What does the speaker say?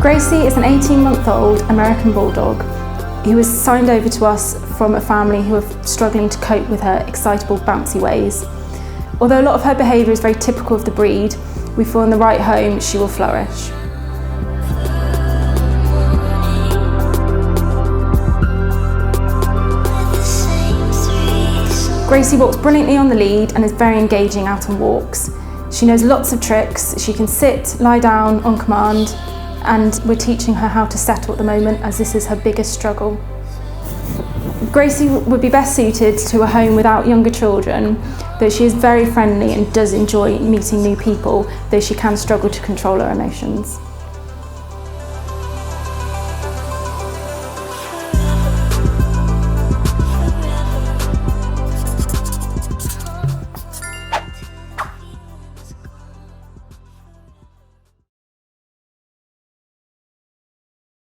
Gracie is an 18-month-old American Bulldog who was signed over to us from a family who are struggling to cope with her excitable, bouncy ways. Although a lot of her behaviour is very typical of the breed, we feel in the right home she will flourish. Gracie walks brilliantly on the lead and is very engaging out on walks. She knows lots of tricks. She can sit, lie down on command, and we're teaching her how to settle at the moment, as this is her biggest struggle. Gracie would be best suited to a home without younger children, though she is very friendly and does enjoy meeting new people, though she can struggle to control her emotions.